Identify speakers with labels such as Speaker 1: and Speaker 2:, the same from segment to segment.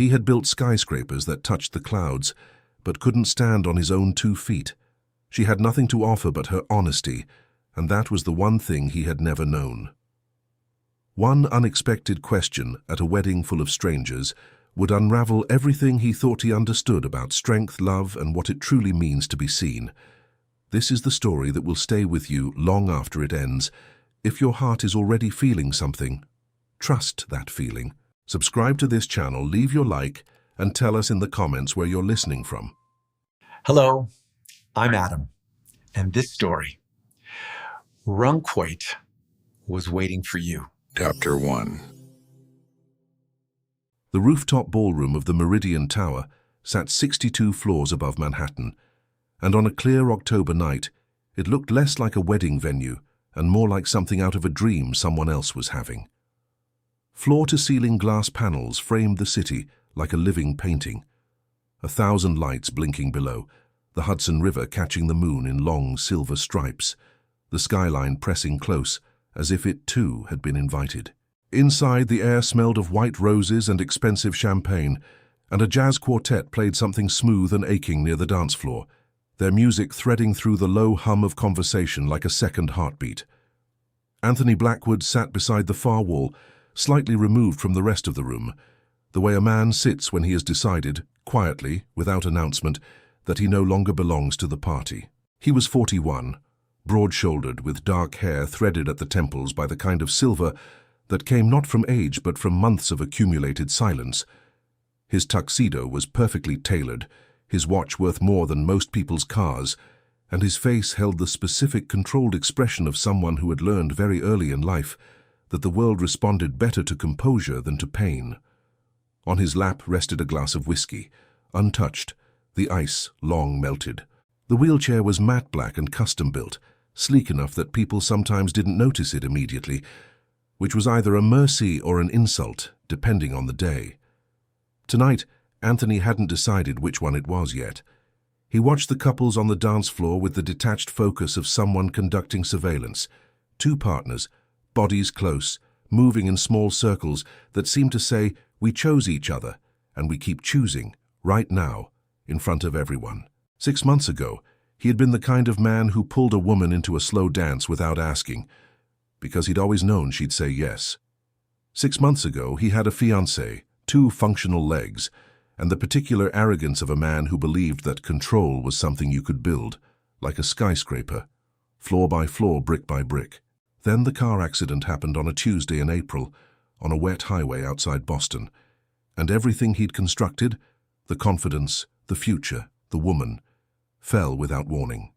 Speaker 1: He had built skyscrapers that touched the clouds, but couldn't stand on his own 2 feet. She had nothing to offer but her honesty, and that was the one thing he had never known. One unexpected question at a wedding full of strangers would unravel everything he thought he understood about strength, love, and what it truly means to be seen. This is the story that will stay with you long after it ends. If your heart is already feeling something, trust that feeling. Subscribe to this channel, leave your like, and tell us in the comments where you're listening from.
Speaker 2: Hello, I'm Adam, and this story, Runquoit, was waiting for you.
Speaker 3: Chapter 1.
Speaker 1: The rooftop ballroom of the Meridian Tower sat 62 floors above Manhattan, and on a clear October night, it looked less like a wedding venue and more like something out of a dream someone else was having. Floor-to-ceiling glass panels framed the city like a living painting. 1,000 lights blinking below, the Hudson River catching the moon in long silver stripes, the skyline pressing close as if it too had been invited. Inside, the air smelled of white roses and expensive champagne, and a jazz quartet played something smooth and aching near the dance floor, their music threading through the low hum of conversation like a second heartbeat. Anthony Blackwood sat beside the far wall, slightly removed from the rest of the room, the way a man sits when he has decided, quietly, without announcement, that he no longer belongs to the party. He was 41, broad-shouldered, with dark hair threaded at the temples by the kind of silver that came not from age but from months of accumulated silence. His tuxedo was perfectly tailored, his watch worth more than most people's cars, and his face held the specific, controlled expression of someone who had learned very early in life that the world responded better to composure than to pain. On his lap rested a glass of whiskey, untouched, the ice long melted. The wheelchair was matte black and custom-built, sleek enough that people sometimes didn't notice it immediately, which was either a mercy or an insult, depending on the day. Tonight, Anthony hadn't decided which one it was yet. He watched the couples on the dance floor with the detached focus of someone conducting surveillance. 2 partners, bodies close, moving in small circles that seemed to say, "We chose each other, and we keep choosing, right now, in front of everyone." 6 months ago, he had been the kind of man who pulled a woman into a slow dance without asking, because he'd always known she'd say yes. 6 months ago, he had a fiancée, 2 functional legs, and the particular arrogance of a man who believed that control was something you could build, like a skyscraper, floor by floor, brick by brick. Then the car accident happened on a Tuesday in April, on a wet highway outside Boston, and everything he'd constructed, the confidence, the future, the woman, fell without warning.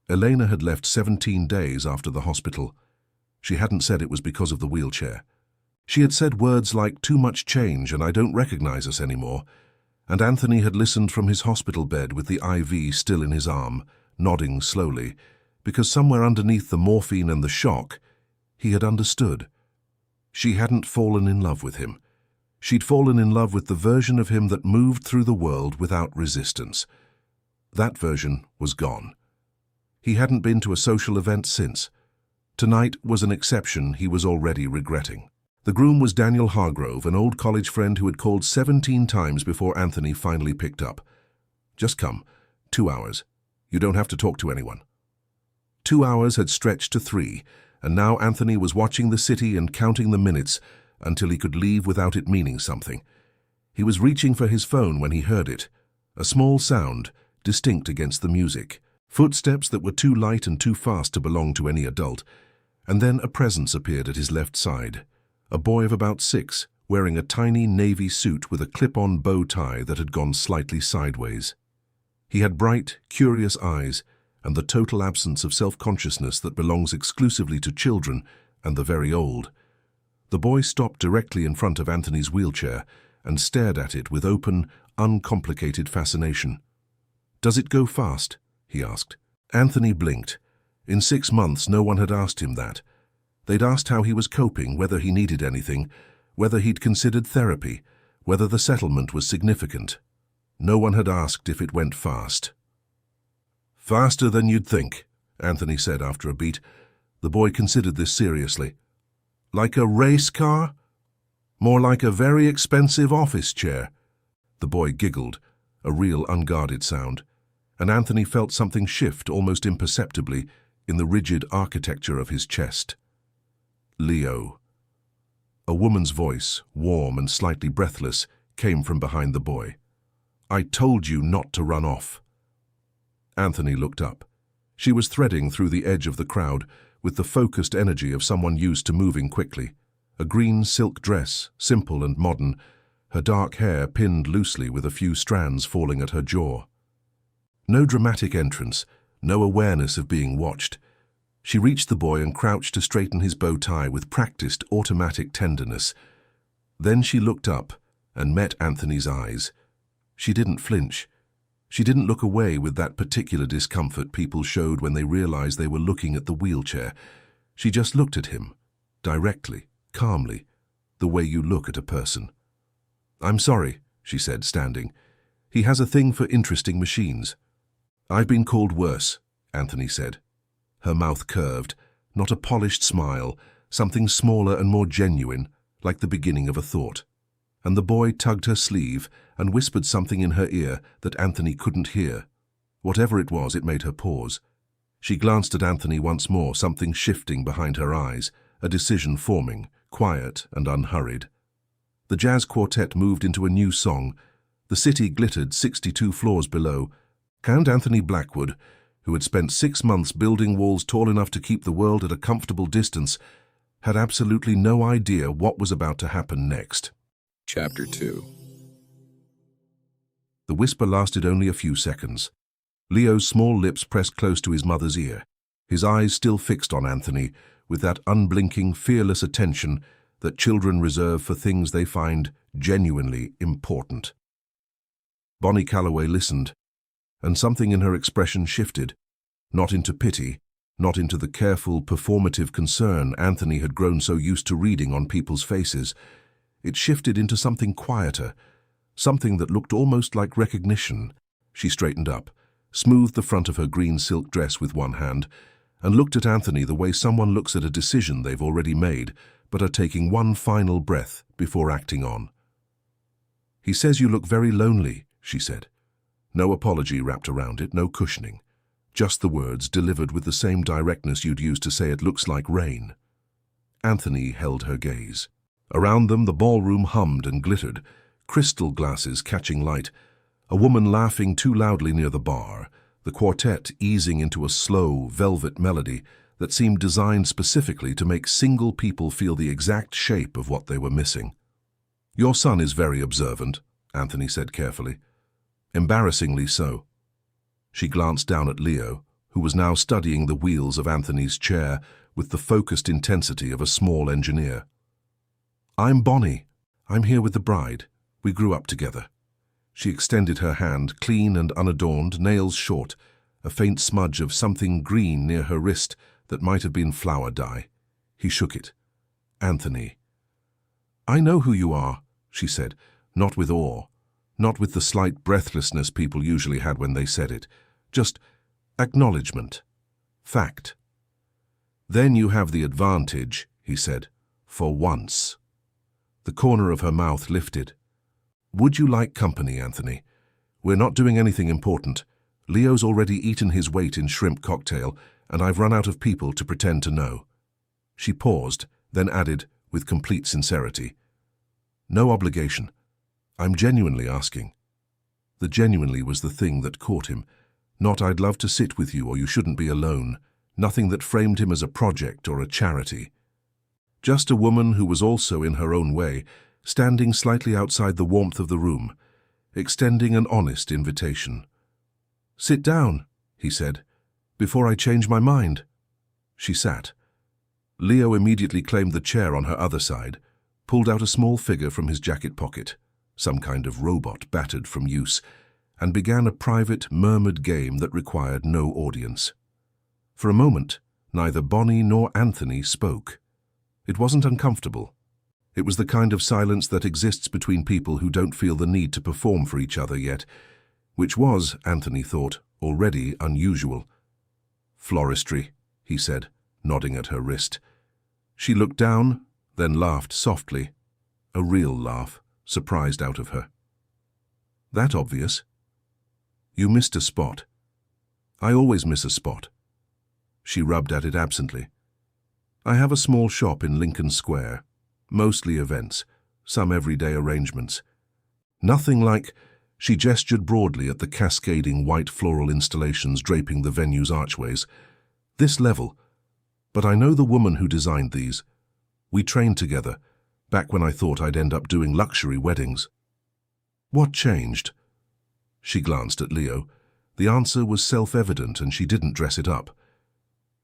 Speaker 1: Elena had left 17 days after the hospital. She hadn't said it was because of the wheelchair. She had said words like, "Too much change and I don't recognize us anymore," and Anthony had listened from his hospital bed with the IV still in his arm, nodding slowly, because somewhere underneath the morphine and the shock, he had understood. She hadn't fallen in love with him. She'd fallen in love with the version of him that moved through the world without resistance. That version was gone. He hadn't been to a social event since. Tonight was an exception he was already regretting. The groom was Daniel Hargrove, an old college friend who had called 17 times before Anthony finally picked up. "Just come. 2 hours. You don't have to talk to anyone." 2 hours had stretched to 3, and now Anthony was watching the city and counting the minutes until he could leave without it meaning something. He was reaching for his phone when he heard it, a small sound, distinct against the music, footsteps that were too light and too fast to belong to any adult, and then a presence appeared at his left side, a boy of about 6, wearing a tiny navy suit with a clip-on bow tie that had gone slightly sideways. He had bright, curious eyes, and the total absence of self-consciousness that belongs exclusively to children and the very old. The boy stopped directly in front of Anthony's wheelchair and stared at it with open, uncomplicated fascination. "Does it go fast?" he asked. Anthony blinked. In 6 months, no one had asked him that. They'd asked how he was coping, whether he needed anything, whether he'd considered therapy, whether the settlement was significant. No one had asked if it went fast. "Faster than you'd think," Anthony said after a beat. The boy considered this seriously. "Like a race car?" More like a very expensive office chair. The boy giggled, a real unguarded sound, and Anthony felt something shift almost imperceptibly in the rigid architecture of his chest. Leo. A woman's voice, warm and slightly breathless, came from behind the boy. I told you not to run off. Anthony looked up. She was threading through the edge of the crowd with the focused energy of someone used to moving quickly. A green silk dress, simple and modern, her dark hair pinned loosely with a few strands falling at her jaw. No dramatic entrance, no awareness of being watched. She reached the boy and crouched to straighten his bow tie with practiced, automatic tenderness. Then she looked up and met Anthony's eyes. She didn't flinch. She didn't look away with that particular discomfort people showed when they realized they were looking at the wheelchair. She just looked at him, directly, calmly, the way you look at a person. I'm sorry, she said, standing. He has a thing for interesting machines. I've been called worse, Anthony said. Her mouth curved, not a polished smile, something smaller and more genuine, like the beginning of a thought. And the boy tugged her sleeve and whispered something in her ear that Anthony couldn't hear. Whatever it was, it made her pause. She glanced at Anthony once more, something shifting behind her eyes, a decision forming, quiet and unhurried. The jazz quartet moved into a new song. The city glittered 62 floors below, and Anthony Blackwood, who had spent 6 months building walls tall enough to keep the world at a comfortable distance, had absolutely no idea what was about to happen next.
Speaker 3: Chapter 2.
Speaker 1: The whisper lasted only a few seconds. Leo's small lips pressed close to his mother's ear, his eyes still fixed on Anthony, with that unblinking, fearless attention that children reserve for things they find genuinely important. Bonnie Calloway listened, and something in her expression shifted, not into pity, not into the careful, performative concern Anthony had grown so used to reading on people's faces. It shifted into something quieter, something that looked almost like recognition. She straightened up, smoothed the front of her green silk dress with one hand, and looked at Anthony the way someone looks at a decision they've already made, but are taking one final breath before acting on. He says you look very lonely, she said. No apology wrapped around it, no cushioning. Just the words delivered with the same directness you'd use to say it looks like rain. Anthony held her gaze. Around them the ballroom hummed and glittered, crystal glasses catching light, a woman laughing too loudly near the bar, the quartet easing into a slow, velvet melody that seemed designed specifically to make single people feel the exact shape of what they were missing. Your son is very observant, Anthony said carefully. Embarrassingly so. She glanced down at Leo, who was now studying the wheels of Anthony's chair with the focused intensity of a small engineer. I'm Bonnie. I'm here with the bride. We grew up together. She extended her hand, clean and unadorned, nails short, a faint smudge of something green near her wrist that might have been flower dye. He shook it. Anthony. I know who you are, she said, not with awe, not with the slight breathlessness people usually had when they said it, just acknowledgement. Fact. Then you have the advantage, he said, for once. The corner of her mouth lifted. Would you like company, Anthony? We're not doing anything important. Leo's already eaten his weight in shrimp cocktail, and I've run out of people to pretend to know. She paused, then added, with complete sincerity, no obligation. I'm genuinely asking. The genuinely was the thing that caught him. Not I'd love to sit with you or you shouldn't be alone. Nothing that framed him as a project or a charity. Just a woman who was also, in her own way, standing slightly outside the warmth of the room, extending an honest invitation. Sit down, he said, before I change my mind. She sat. Leo immediately claimed the chair on her other side, pulled out a small figure from his jacket pocket, some kind of robot battered from use, and began a private, murmured game that required no audience. For a moment, neither Bonnie nor Anthony spoke. It wasn't uncomfortable. It was the kind of silence that exists between people who don't feel the need to perform for each other yet, which was, Anthony thought, already unusual. Floristry, he said, nodding at her wrist. She looked down, then laughed softly. A real laugh, surprised out of her. That obvious? You missed a spot. I always miss a spot. She rubbed at it absently. I have a small shop in Lincoln Square, mostly events, some everyday arrangements. Nothing like, she gestured broadly at the cascading white floral installations draping the venue's archways. This level. But I know the woman who designed these. We trained together, back when I thought I'd end up doing luxury weddings. What changed? She glanced at Leo. The answer was self-evident and she didn't dress it up.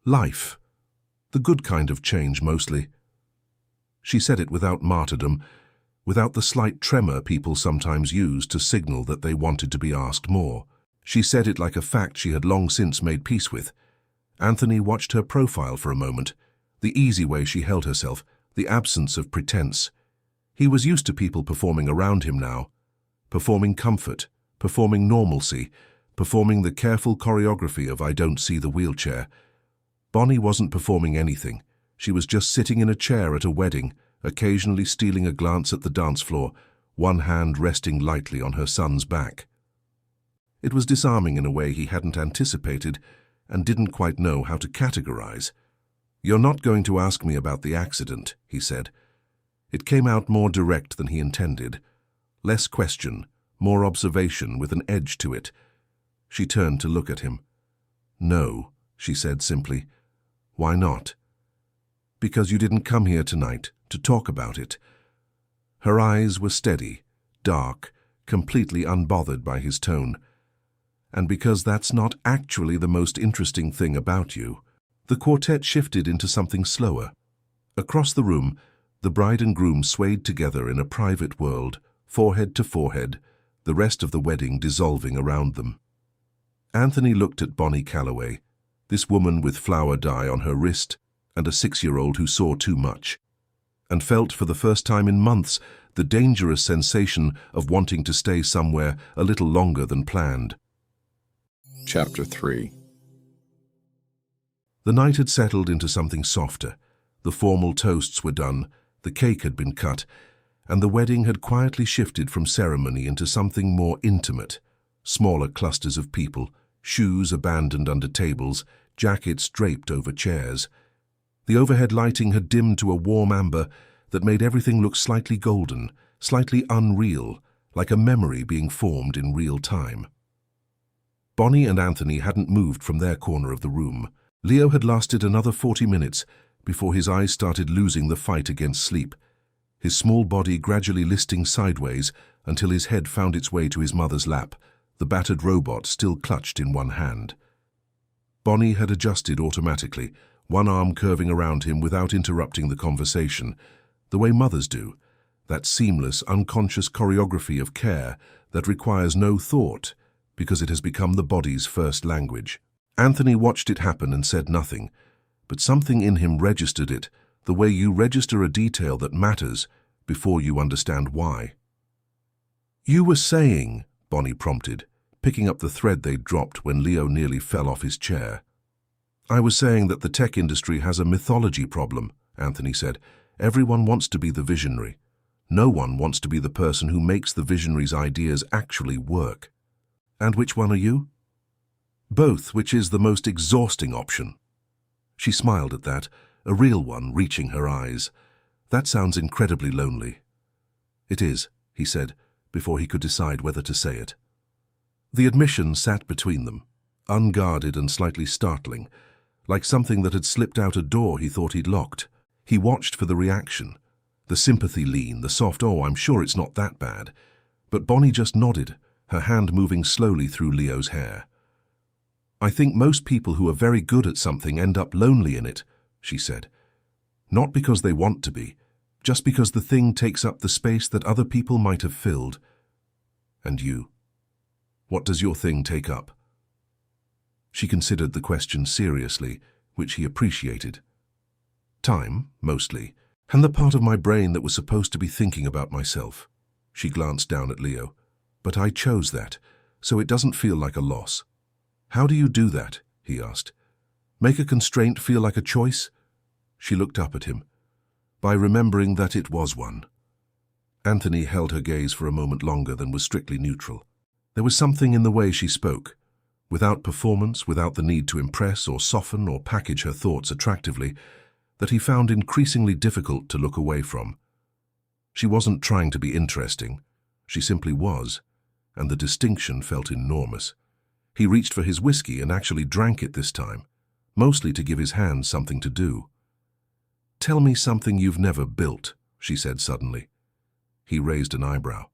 Speaker 1: Life. The good kind of change, mostly. She said it without martyrdom, without the slight tremor people sometimes use to signal that they wanted to be asked more. She said it like a fact she had long since made peace with. Anthony watched her profile for a moment, the easy way she held herself, the absence of pretense. He was used to people performing around him now, performing comfort, performing normalcy, performing the careful choreography of I don't see the wheelchair. Bonnie wasn't performing anything. She was just sitting in a chair at a wedding, occasionally stealing a glance at the dance floor, one hand resting lightly on her son's back. It was disarming in a way he hadn't anticipated and didn't quite know how to categorize. You're not going to ask me about the accident, he said. It came out more direct than he intended. Less question, more observation with an edge to it. She turned to look at him. No, she said simply. Why not? Because you didn't come here tonight to talk about it. Her eyes were steady, dark, completely unbothered by his tone. And because that's not actually the most interesting thing about you. The quartet shifted into something slower. Across the room, the bride and groom swayed together in a private world, forehead to forehead, the rest of the wedding dissolving around them. Anthony looked at Bonnie Calloway, this woman with flower dye on her wrist and a 6-year-old who saw too much, and felt for the first time in months the dangerous sensation of wanting to stay somewhere a little longer than planned.
Speaker 3: Chapter 3.
Speaker 1: The night had settled into something softer. The formal toasts were done, the cake had been cut, and the wedding had quietly shifted from ceremony into something more intimate. Smaller clusters of people, shoes abandoned under tables, jackets draped over chairs. The overhead lighting had dimmed to a warm amber that made everything look slightly golden, slightly unreal, like a memory being formed in real time. Bonnie and Anthony hadn't moved from their corner of the room. Leo had lasted another 40 minutes before his eyes started losing the fight against sleep, his small body gradually listing sideways until his head found its way to his mother's lap, the battered robot still clutched in one hand. Bonnie had adjusted automatically, one arm curving around him without interrupting the conversation, the way mothers do, that seamless, unconscious choreography of care that requires no thought because it has become the body's first language. Anthony watched it happen and said nothing, but something in him registered it, the way you register a detail that matters before you understand why. You were saying, Bonnie prompted, picking up the thread they'd dropped when Leo nearly fell off his chair. I was saying that the tech industry has a mythology problem, Anthony said. Everyone wants to be the visionary. No one wants to be the person who makes the visionary's ideas actually work. And which one are you? Both, which is the most exhausting option. She smiled at that, a real one reaching her eyes. That sounds incredibly lonely. It is, he said, before he could decide whether to say it. The admission sat between them, unguarded and slightly startling, like something that had slipped out a door he thought he'd locked. He watched for the reaction, the sympathy lean, the soft, oh, I'm sure it's not that bad. But Bonnie just nodded, her hand moving slowly through Leo's hair. I think most people who are very good at something end up lonely in it, she said. Not because they want to be, just because the thing takes up the space that other people might have filled. And you? What does your thing take up? She considered the question seriously, which he appreciated. Time, mostly, and the part of my brain that was supposed to be thinking about myself. She glanced down at Leo. But I chose that, so it doesn't feel like a loss. How do you do that? He asked. Make a constraint feel like a choice? She looked up at him. By remembering that it was one. Anthony held her gaze for a moment longer than was strictly neutral. There was something in the way she spoke, without performance, without the need to impress or soften or package her thoughts attractively, that he found increasingly difficult to look away from. She wasn't trying to be interesting. She simply was, and the distinction felt enormous. He reached for his whiskey and actually drank it this time, mostly to give his hands something to do. "Tell me something you've never built," she said suddenly. He raised an eyebrow.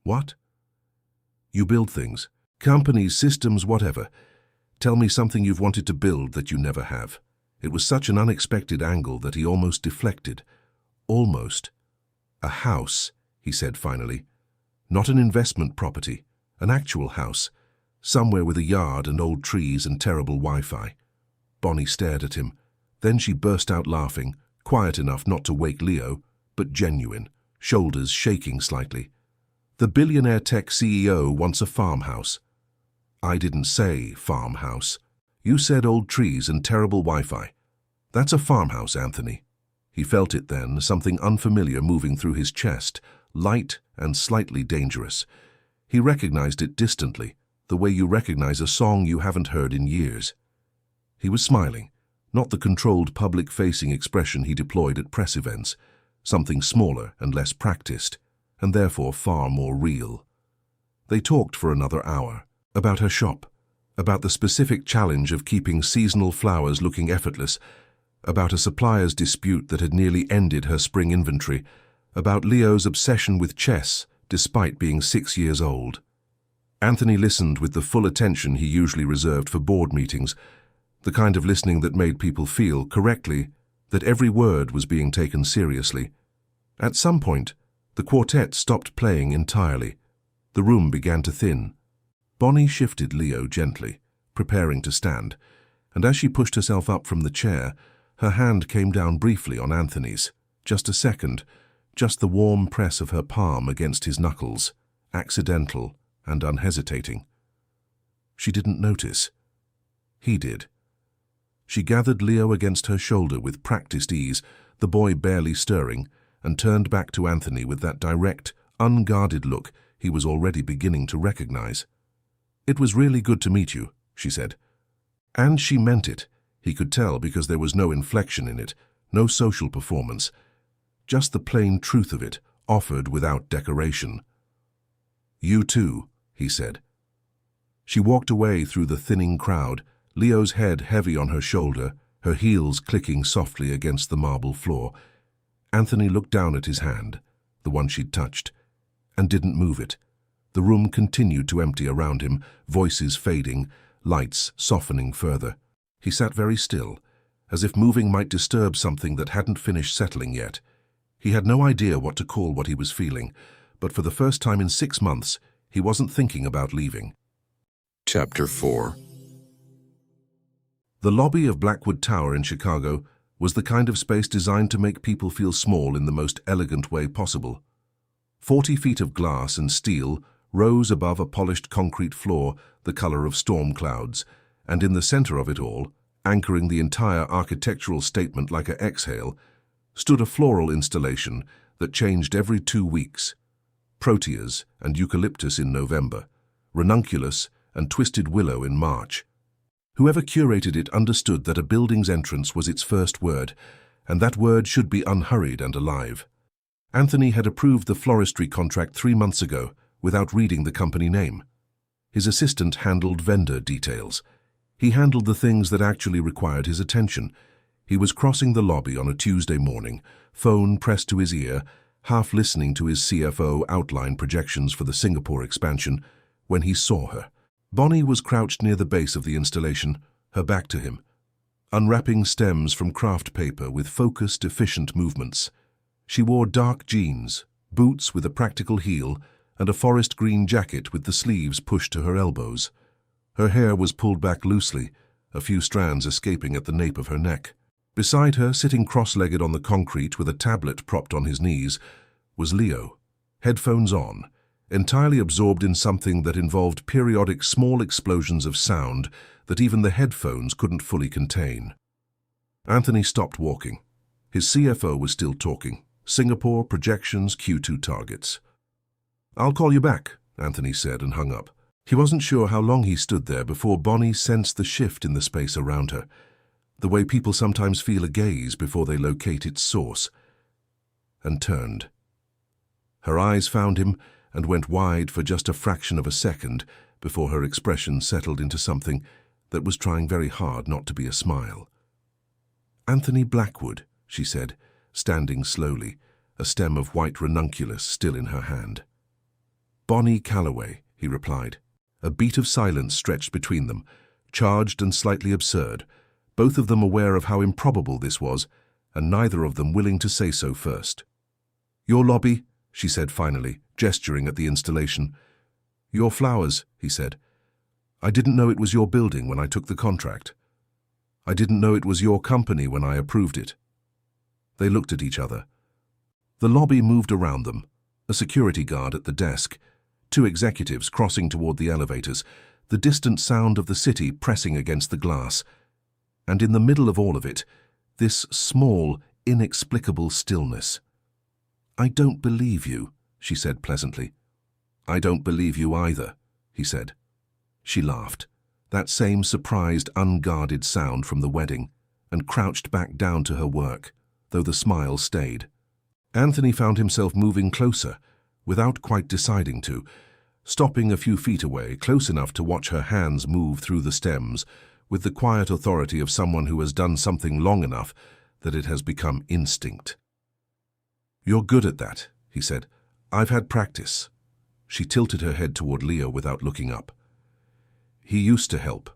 Speaker 1: "What?" "You build things. Companies, systems, whatever. Tell me something you've wanted to build that you never have." It was such an unexpected angle that he almost deflected. "Almost. A house," he said finally. "Not an investment property, an actual house. Somewhere with a yard and old trees and terrible Wi-Fi." Bonnie stared at him. Then she burst out laughing, quiet enough not to wake Leo, but genuine, shoulders shaking slightly. "The billionaire tech CEO wants a farmhouse." "I didn't say farmhouse. You said old trees and terrible Wi-Fi. That's a farmhouse, Anthony." He felt it then, something unfamiliar moving through his chest, light and slightly dangerous. He recognized it distantly, the way you recognize a song you haven't heard in years. He was smiling, not the controlled public-facing expression he deployed at press events, something smaller and less practiced, and therefore far more real. They talked for another hour, about her shop, about the specific challenge of keeping seasonal flowers looking effortless, about a supplier's dispute that had nearly ended her spring inventory, about Leo's obsession with chess despite being 6 years old. Anthony listened with the full attention he usually reserved for board meetings, the kind of listening that made people feel, correctly, that every word was being taken seriously. At some point, the quartet stopped playing entirely. The room began to thin. Bonnie shifted Leo gently, preparing to stand, and as she pushed herself up from the chair, her hand came down briefly on Anthony's. Just a second, just the warm press of her palm against his knuckles, accidental and unhesitating. She didn't notice. He did. She gathered Leo against her shoulder with practiced ease, the boy barely stirring, and turned back to Anthony with that direct, unguarded look he was already beginning to recognize. "It was really good to meet you," she said. And she meant it. He could tell because there was no inflection in it, no social performance. Just the plain truth of it, offered without decoration. "You too," he said. She walked away through the thinning crowd, Leo's head heavy on her shoulder, her heels clicking softly against the marble floor. Anthony looked down at his hand, the one she'd touched, and didn't move it. The room continued to empty around him, voices fading, lights softening further. He sat very still, as if moving might disturb something that hadn't finished settling yet. He had no idea what to call what he was feeling, but for the first time in 6 months, he wasn't thinking about leaving.
Speaker 3: Chapter 4.
Speaker 1: The lobby of Blackwood Tower in Chicago was the kind of space designed to make people feel small in the most elegant way possible. 40 feet of glass and steel rose above a polished concrete floor the color of storm clouds, and in the center of it all, anchoring the entire architectural statement like an exhale, stood a floral installation that changed every 2 weeks. Proteas and eucalyptus in November, ranunculus and twisted willow in March. Whoever curated it understood that a building's entrance was its first word, and that word should be unhurried and alive. Anthony had approved the floristry contract 3 months ago without reading the company name. His assistant handled vendor details. He handled the things that actually required his attention. He was crossing the lobby on a Tuesday morning, phone pressed to his ear, half listening to his CFO outline projections for the Singapore expansion, when he saw her. Bonnie was crouched near the base of the installation, her back to him, unwrapping stems from craft paper with focused, efficient movements. She wore dark jeans, boots with a practical heel, and a forest green jacket with the sleeves pushed to her elbows. Her hair was pulled back loosely, a few strands escaping at the nape of her neck. Beside her, sitting cross-legged on the concrete with a tablet propped on his knees, was Leo, headphones on, entirely absorbed in something that involved periodic small explosions of sound that even the headphones couldn't fully contain. Anthony stopped walking. His CFO was still talking, Singapore projections Q2 targets. "I'll call you back," Anthony said and hung up. He wasn't sure how long he stood there before Bonnie sensed the shift in the space around her, the way people sometimes feel a gaze before they locate its source, and turned. Her eyes found him and went wide for just a fraction of a second before her expression settled into something that was trying very hard not to be a smile. "Anthony Blackwood," she said, standing slowly, a stem of white ranunculus still in her hand. "Bonnie Calloway," he replied. A beat of silence stretched between them, charged and slightly absurd, both of them aware of how improbable this was, and neither of them willing to say so first. "Your lobby," she said finally, gesturing at the installation. "Your flowers," he said. "I didn't know it was your building when I took the contract. I didn't know it was your company when I approved it." They looked at each other. The lobby moved around them, a security guard at the desk, two executives crossing toward the elevators, the distant sound of the city pressing against the glass. And in the middle of all of it, this small, inexplicable stillness. "I don't believe you," she said pleasantly. "I don't believe you either," he said. She laughed, that same surprised, unguarded sound from the wedding, and crouched back down to her work, though the smile stayed. Anthony found himself moving closer, without quite deciding to, stopping a few feet away, close enough to watch her hands move through the stems, with the quiet authority of someone who has done something long enough that it has become instinct. "You're good at that," he said. "I've had practice." She tilted her head toward Leo without looking up. "He used to help.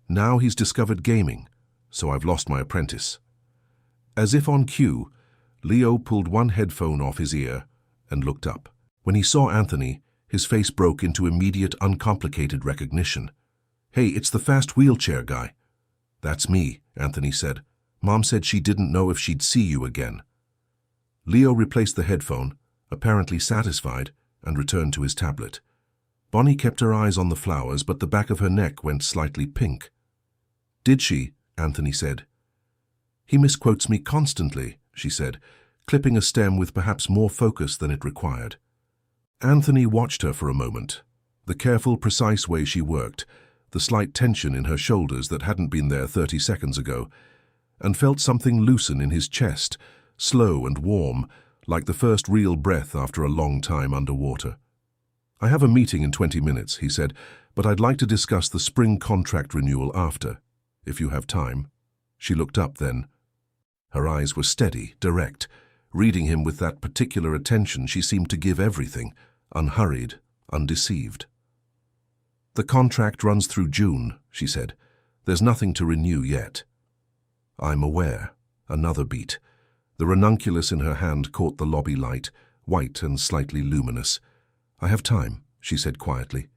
Speaker 1: Now he's discovered gaming, so I've lost my apprentice." As if on cue, Leo pulled one headphone off his ear and looked up. When he saw Anthony, his face broke into immediate, uncomplicated recognition. "Hey, it's the fast wheelchair guy." "That's me," Anthony said. "Mom said she didn't know if she'd see you again." Leo replaced the headphone, apparently satisfied, and returned to his tablet. Bonnie kept her eyes on the flowers, but the back of her neck went slightly pink. "Did she?" Anthony said. "He misquotes me constantly," she said, clipping a stem with perhaps more focus than it required. Anthony watched her for a moment, the careful, precise way she worked, the slight tension in her shoulders that hadn't been there 30 seconds ago, and felt something loosen in his chest, slow and warm, like the first real breath after a long time underwater. "I have a meeting in 20 minutes, he said, "but I'd like to discuss the spring contract renewal after, if you have time." She looked up then. Her eyes were steady, direct. Reading him with that particular attention, she seemed to give everything, unhurried, undeceived. "The contract runs through June," she said. "There's nothing to renew yet." "I'm aware." Another beat. The ranunculus in her hand caught the lobby light, white and slightly luminous. "I have time," she said quietly.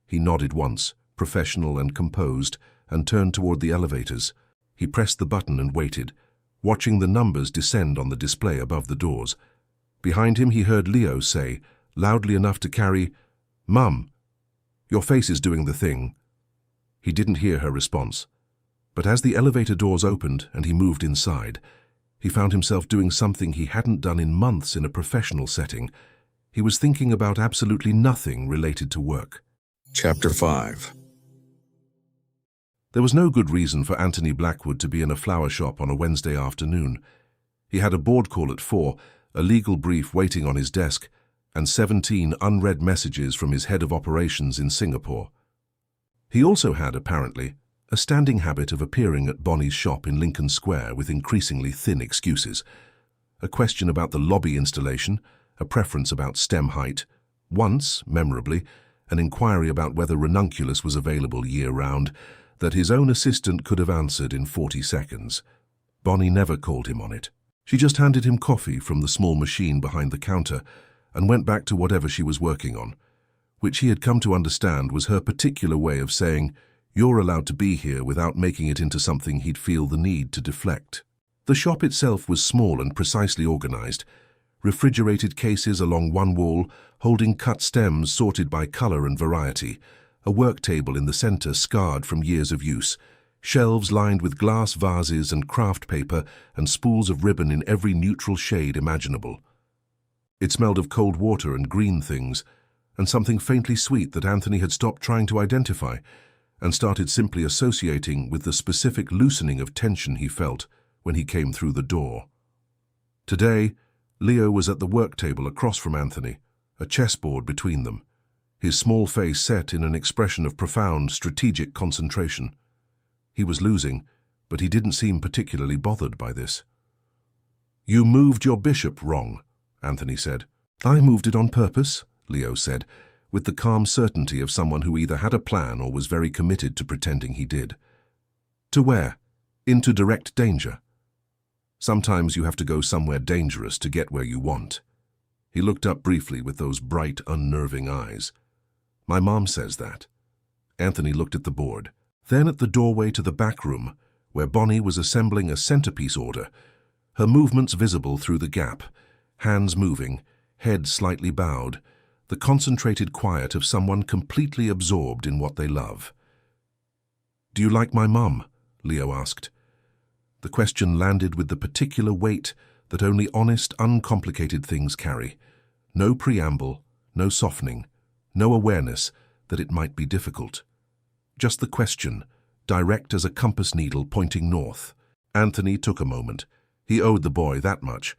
Speaker 1: He nodded once, professional and composed, and turned toward the elevators. He pressed the button and waited, watching the numbers descend on the display above the doors. Behind him he heard Leo say, loudly enough to carry, "Mum, your face is doing the thing." He didn't hear her response. But as the elevator doors opened and he moved inside, he found himself doing something he hadn't done in months in a professional setting. He was thinking about absolutely nothing related to work.
Speaker 3: Chapter 5.
Speaker 1: There was no good reason for Anthony Blackwood to be in a flower shop on a Wednesday afternoon. He had a board call at 4, a legal brief waiting on his desk, and 17 unread messages from his head of operations in Singapore. He also had, apparently, a standing habit of appearing at Bonnie's shop in Lincoln Square with increasingly thin excuses. A question about the lobby installation, a preference about stem height, once, memorably, an inquiry about whether ranunculus was available year-round, that his own assistant could have answered in 40 seconds. Bonnie never called him on it. She just handed him coffee from the small machine behind the counter and went back to whatever she was working on, which he had come to understand was her particular way of saying, "You're allowed to be here," without making it into something he'd feel the need to deflect. The shop itself was small and precisely organized, refrigerated cases along one wall holding cut stems sorted by color and variety, a work table in the center scarred from years of use, Shelves lined with glass vases and craft paper and spools of ribbon in every neutral shade imaginable. It smelled of cold water and green things, and something faintly sweet that Anthony had stopped trying to identify and started simply associating with the specific loosening of tension he felt when he came through the door. Today, Leo was at the work table across from Anthony, a chessboard between them, his small face set in an expression of profound strategic concentration. He was losing, but he didn't seem particularly bothered by this. "You moved your bishop wrong," Anthony said. "I moved it on purpose," Leo said, with the calm certainty of someone who either had a plan or was very committed to pretending he did. "To where? Into direct danger. Sometimes you have to go somewhere dangerous to get where you want." He looked up briefly with those bright, unnerving eyes. "My mom says that." Anthony looked at the board, then at the doorway to the back room, where Bonnie was assembling a centerpiece order, her movements visible through the gap, hands moving, head slightly bowed, the concentrated quiet of someone completely absorbed in what they love. "Do you like my mom?" Leo asked. The question landed with the particular weight that only honest, uncomplicated things carry. No preamble, no softening, no awareness that it might be difficult. Just the question, direct as a compass needle pointing north. Anthony took a moment. He owed the boy that much.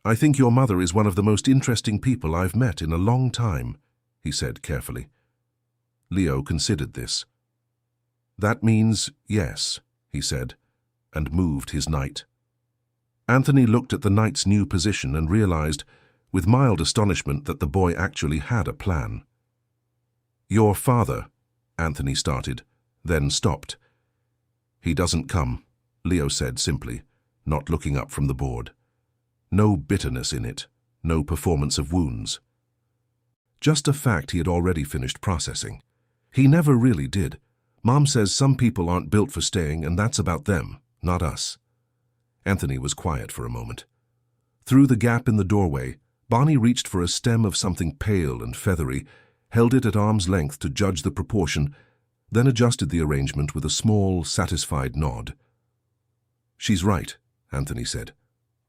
Speaker 1: "I think your mother is one of the most interesting people I've met in a long time," he said carefully. Leo considered this. "That means yes," he said, and moved his knight. Anthony looked at the knight's new position and realized, with mild astonishment, that the boy actually had a plan. "Your father," Anthony started, then stopped. "He doesn't come," Leo said simply, not looking up from the board. No bitterness in it, no performance of wounds. Just a fact he had already finished processing. He never really did. Mom says some people aren't built for staying, and that's about them, not us. Anthony was quiet for a moment. Through the gap in the doorway, Bonnie reached for a stem of something pale and feathery, held it at arm's length to judge the proportion, then adjusted the arrangement with a small, satisfied nod. "She's right," Anthony said.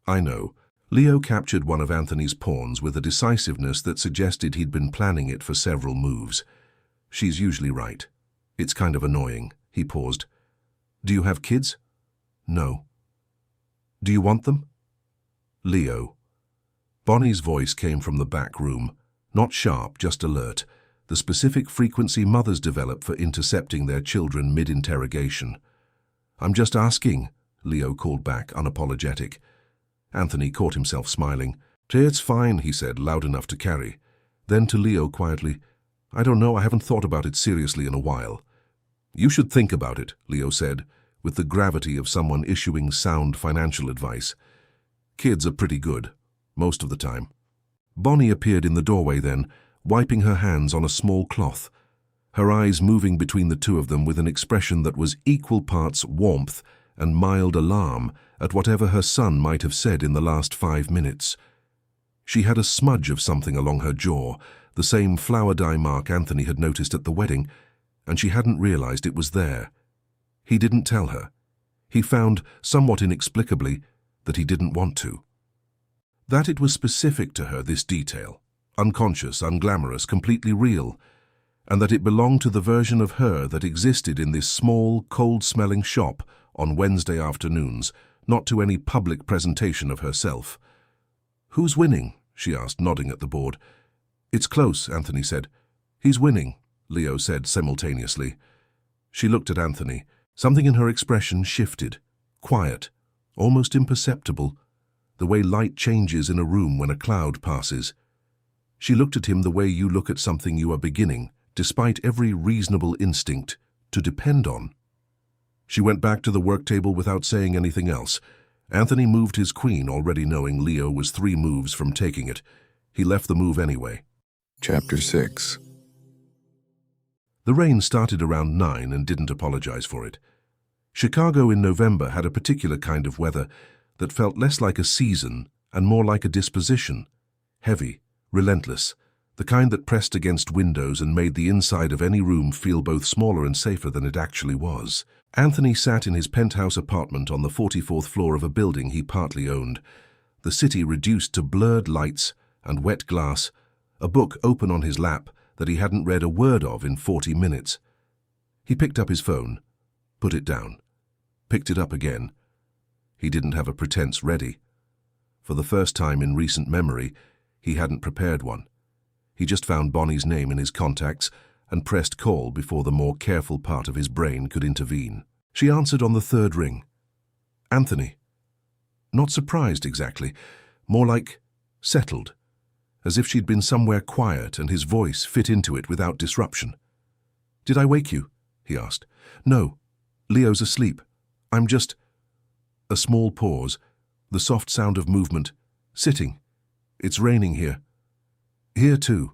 Speaker 1: "I know." Leo captured one of Anthony's pawns with a decisiveness that suggested he'd been planning it for several moves. "She's usually right. It's kind of annoying." He paused. "Do you have kids?" "No." "Do you want them?" "Leo." Bonnie's voice came from the back room, not sharp, just alert, the specific frequency mothers develop for intercepting their children mid-interrogation. "I'm just asking," Leo called back, unapologetic. Anthony caught himself smiling. "It's fine," he said, loud enough to carry. Then to Leo quietly, "I don't know, I haven't thought about it seriously in a while." "You should think about it," Leo said, with the gravity of someone issuing sound financial advice. "Kids are pretty good, most of the time." Bonnie appeared in the doorway then, wiping her hands on a small cloth, her eyes moving between the two of them with an expression that was equal parts warmth and mild alarm at whatever her son might have said in the last 5 minutes. She had a smudge of something along her jaw, the same flower dye mark Anthony had noticed at the wedding, and she hadn't realized it was there. He didn't tell her. He found, somewhat inexplicably, that he didn't want to. That it was specific to her, this detail, unconscious, unglamorous, completely real, and that it belonged to the version of her that existed in this small, cold-smelling shop on Wednesday afternoons, not to any public presentation of herself. "Who's winning?" she asked, nodding at the board. "It's close," Anthony said. "He's winning," Leo said simultaneously. She looked at Anthony. Something in her expression shifted, quiet, almost imperceptible, the way light changes in a room when a cloud passes. She looked at him the way you look at something you are beginning, despite every reasonable instinct, to depend on. She went back to the work table without saying anything else. Anthony moved his queen, already knowing Leo was 3 moves from taking it. He left the move anyway.
Speaker 3: Chapter 6.
Speaker 1: The rain started around 9 and didn't apologize for it. Chicago in November had a particular kind of weather that felt less like a season and more like a disposition, heavy, relentless, the kind that pressed against windows and made the inside of any room feel both smaller and safer than it actually was. Anthony sat in his penthouse apartment on the 44th floor of a building he partly owned, the city reduced to blurred lights and wet glass, a book open on his lap that he hadn't read a word of in 40 minutes. He picked up his phone, put it down, picked it up again. He didn't have a pretense ready. For the first time in recent memory, he hadn't prepared one. He just found Bonnie's name in his contacts and pressed call before the more careful part of his brain could intervene. She answered on the third ring. Anthony. Not surprised exactly, more like settled, as if she'd been somewhere quiet and his voice fit into it without disruption. Did I wake you? He asked. No, Leo's asleep. I'm just... A small pause, the soft sound of movement. Sitting. It's raining here. Here too.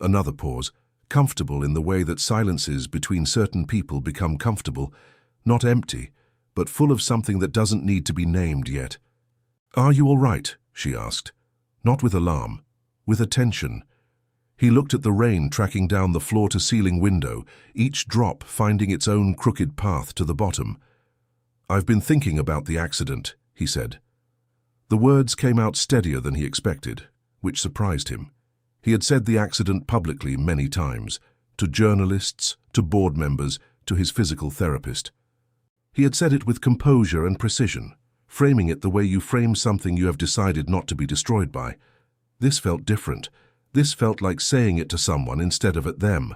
Speaker 1: Another pause, comfortable in the way that silences between certain people become comfortable, not empty, but full of something that doesn't need to be named yet. Are you all right? She asked. Not with alarm, with attention. He looked at the rain tracking down the floor-to-ceiling window, each drop finding its own crooked path to the bottom. I've been thinking about the accident, he said. The words came out steadier than he expected, which surprised him. He had said the accident publicly many times, to journalists, to board members, to his physical therapist. He had said it with composure and precision, framing it the way you frame something you have decided not to be destroyed by. This felt different. This felt like saying it to someone instead of at them.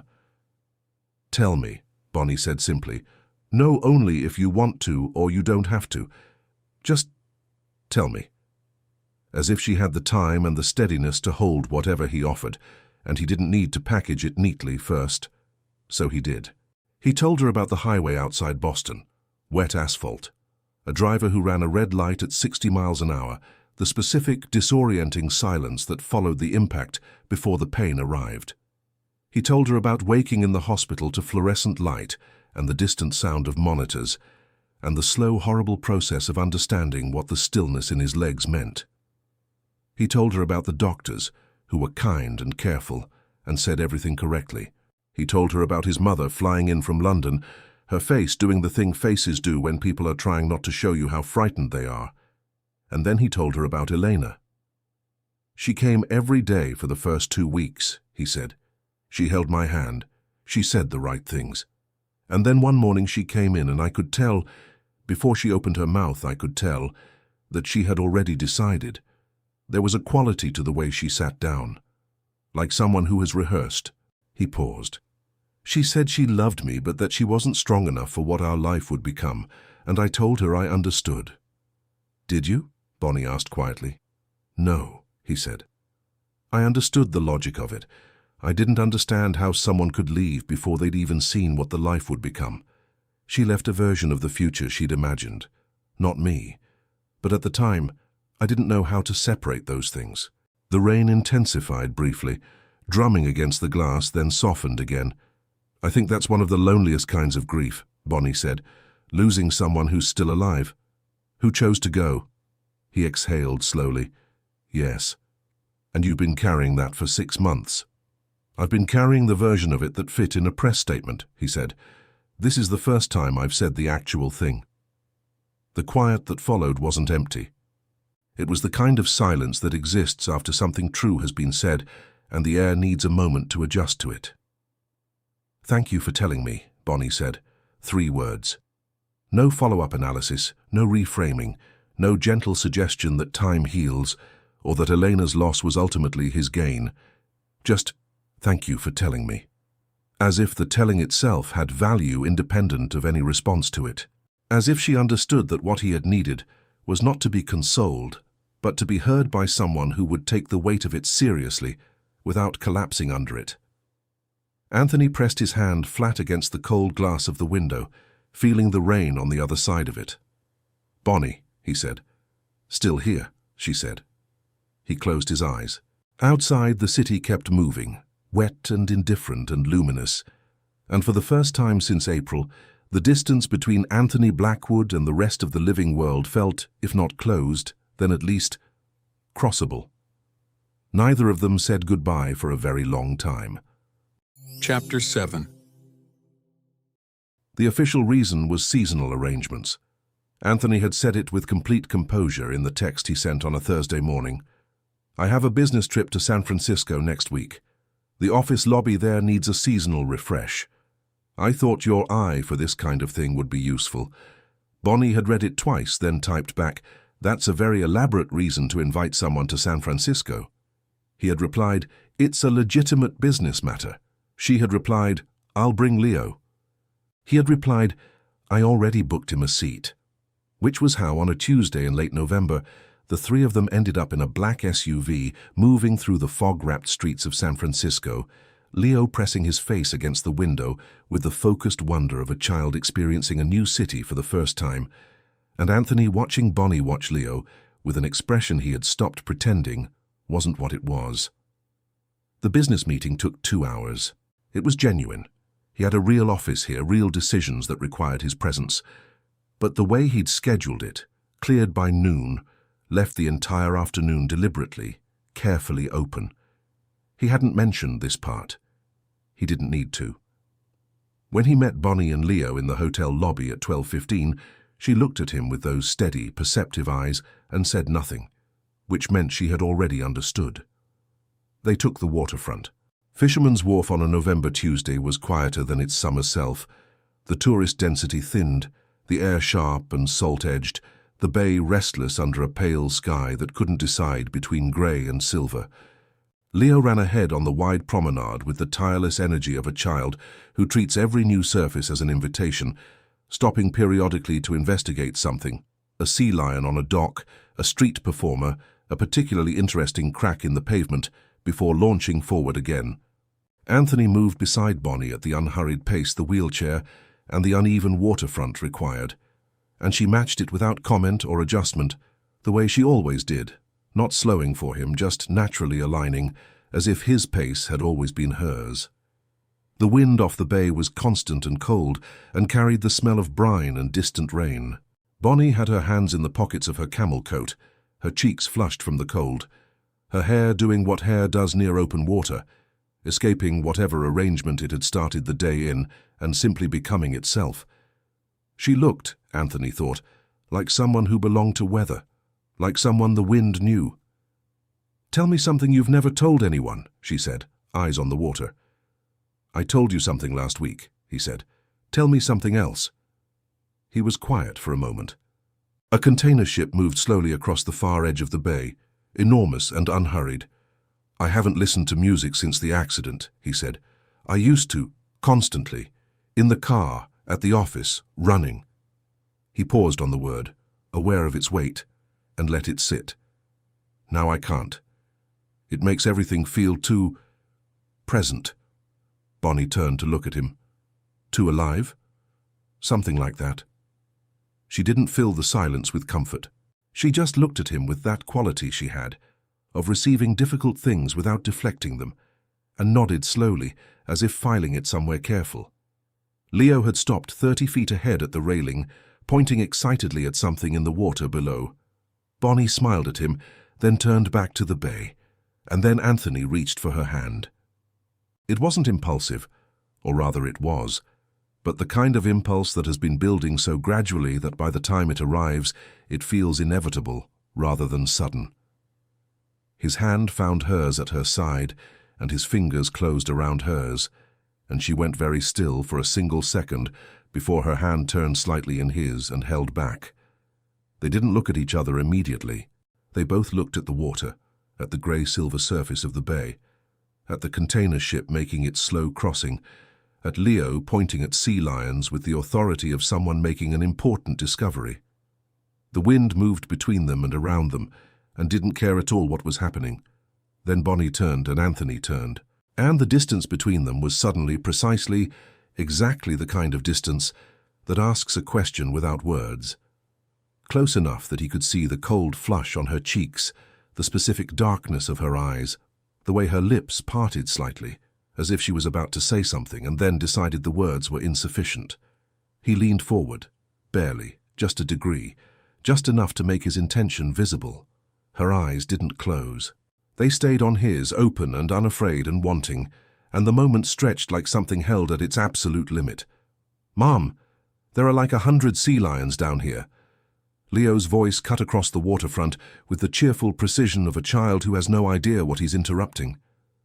Speaker 1: Tell me, Bonnie said simply. No only if you want to or you don't have to. Just tell me. As if she had the time and the steadiness to hold whatever he offered, and he didn't need to package it neatly first. So he did. He told her about the highway outside Boston, wet asphalt, a driver who ran a red light at 60 miles an hour, the specific, disorienting silence that followed the impact before the pain arrived. He told her about waking in the hospital to fluorescent light and the distant sound of monitors, and the slow, horrible process of understanding what the stillness in his legs meant. He told her about the doctors, who were kind and careful, and said everything correctly. He told her about his mother flying in from London, her face doing the thing faces do when people are trying not to show you how frightened they are. And then he told her about Elena. She came every day for the first 2 weeks, he said. She held my hand. She said the right things. And then one morning she came in and I could tell, before she opened her mouth I could tell, that she had already decided. There was a quality to the way she sat down, like someone who has rehearsed. He paused. She said she loved me but that she wasn't strong enough for what our life would become, and I told her I understood. Did you? Bonnie asked quietly. No, he said. I understood the logic of it. I didn't understand how someone could leave before they'd even seen what the life would become. She left a version of the future she'd imagined, not me. But at the time, I didn't know how to separate those things. The rain intensified briefly, drumming against the glass, then softened again. I think that's one of the loneliest kinds of grief, Bonnie said, losing someone who's still alive. Who chose to go? He exhaled slowly. Yes. And you've been carrying that for 6 months. I've been carrying the version of it that fit in a press statement, he said. This is the first time I've said the actual thing. The quiet that followed wasn't empty. It was the kind of silence that exists after something true has been said, and the air needs a moment to adjust to it. Thank you for telling me, Bonnie said. 3 words. No follow-up analysis, no reframing, no gentle suggestion that time heals, or that Elena's loss was ultimately his gain. Just, thank you for telling me. As if the telling itself had value independent of any response to it. As if she understood that what he had needed was not to be consoled, but to be heard by someone who would take the weight of it seriously, without collapsing under it. Anthony pressed his hand flat against the cold glass of the window, feeling the rain on the other side of it. Bonnie, he said. Still here, she said. He closed his eyes. Outside, the city kept moving, wet and indifferent and luminous, and for the first time since April, the distance between Anthony Blackwood and the rest of the living world felt, if not closed, then at least crossable. Neither of them said goodbye for a very long time.
Speaker 3: Chapter 7.
Speaker 1: The official reason was seasonal arrangements. Anthony had said it with complete composure in the text he sent on a Thursday morning. I have a business trip to San Francisco next week. The office lobby there needs a seasonal refresh. I thought your eye for this kind of thing would be useful. Bonnie had read it twice, then typed back, "That's a very elaborate reason to invite someone to San Francisco." He had replied, "It's a legitimate business matter." She had replied, "I'll bring Leo." He had replied, "I already booked him a seat." Which was how, on a Tuesday in late November, the three of them ended up in a black SUV moving through the fog-wrapped streets of San Francisco, Leo pressing his face against the window with the focused wonder of a child experiencing a new city for the first time, and Anthony watching Bonnie watch Leo with an expression he had stopped pretending wasn't what it was. The business meeting took 2 hours. It was genuine. He had a real office here, real decisions that required his presence. But the way he'd scheduled it, cleared by noon, left the entire afternoon deliberately, carefully open. He hadn't mentioned this part. He didn't need to. When he met Bonnie and Leo in the hotel lobby at 12:15, she looked at him with those steady, perceptive eyes and said nothing, which meant she had already understood. They took the waterfront. Fisherman's Wharf on a November Tuesday was quieter than its summer self. The tourist density thinned, the air sharp and salt-edged, the bay restless under a pale sky that couldn't decide between grey and silver. Leo ran ahead on the wide promenade with the tireless energy of a child who treats every new surface as an invitation, stopping periodically to investigate something: a sea lion on a dock, a street performer, a particularly interesting crack in the pavement, before launching forward again. Anthony moved beside Bonnie at the unhurried pace the wheelchair and the uneven waterfront required, and she matched it without comment or adjustment, the way she always did, not slowing for him, just naturally aligning, as if his pace had always been hers. The wind off the bay was constant and cold, and carried the smell of brine and distant rain. Bonnie had her hands in the pockets of her camel coat, her cheeks flushed from the cold, her hair doing what hair does near open water, escaping whatever arrangement it had started the day in and simply becoming itself. She looked, Anthony thought, like someone who belonged to weather, like someone the wind knew. "Tell me something you've never told anyone," she said, eyes on the water. "I told you something last week," he said. "Tell me something else." He was quiet for a moment. A container ship moved slowly across the far edge of the bay, enormous and unhurried. "I haven't listened to music since the accident," he said. "I used to, constantly, in the car, at the office, running." He paused on the word, aware of its weight, and let it sit. "Now I can't. It makes everything feel too present." Bonnie turned to look at him. "Too alive?" "Something like that." She didn't fill the silence with comfort. She just looked at him with that quality she had, of receiving difficult things without deflecting them, and nodded slowly, as if filing it somewhere careful. Leo had stopped 30 feet ahead at the railing, pointing excitedly at something in the water below. Bonnie smiled at him, then turned back to the bay, and then Anthony reached for her hand. It wasn't impulsive, or rather it was, but the kind of impulse that has been building so gradually that by the time it arrives, it feels inevitable rather than sudden. His hand found hers at her side, and his fingers closed around hers, and she went very still for a single second before her hand turned slightly in his and held back. They didn't look at each other immediately. They both looked at the water, at the grey-silver surface of the bay, at the container ship making its slow crossing, at Leo pointing at sea lions with the authority of someone making an important discovery. The wind moved between them and around them, and didn't care at all what was happening. Then Bonnie turned and Anthony turned, and the distance between them was suddenly precisely, exactly the kind of distance that asks a question without words. Close enough that he could see the cold flush on her cheeks, the specific darkness of her eyes, the way her lips parted slightly, as if she was about to say something and then decided the words were insufficient. He leaned forward, barely, just a degree, just enough to make his intention visible. Her eyes didn't close. They stayed on his, open and unafraid and wanting, and the moment stretched like something held at its absolute limit. "Mom, there are like 100 sea lions down here." Leo's voice cut across the waterfront with the cheerful precision of a child who has no idea what he's interrupting.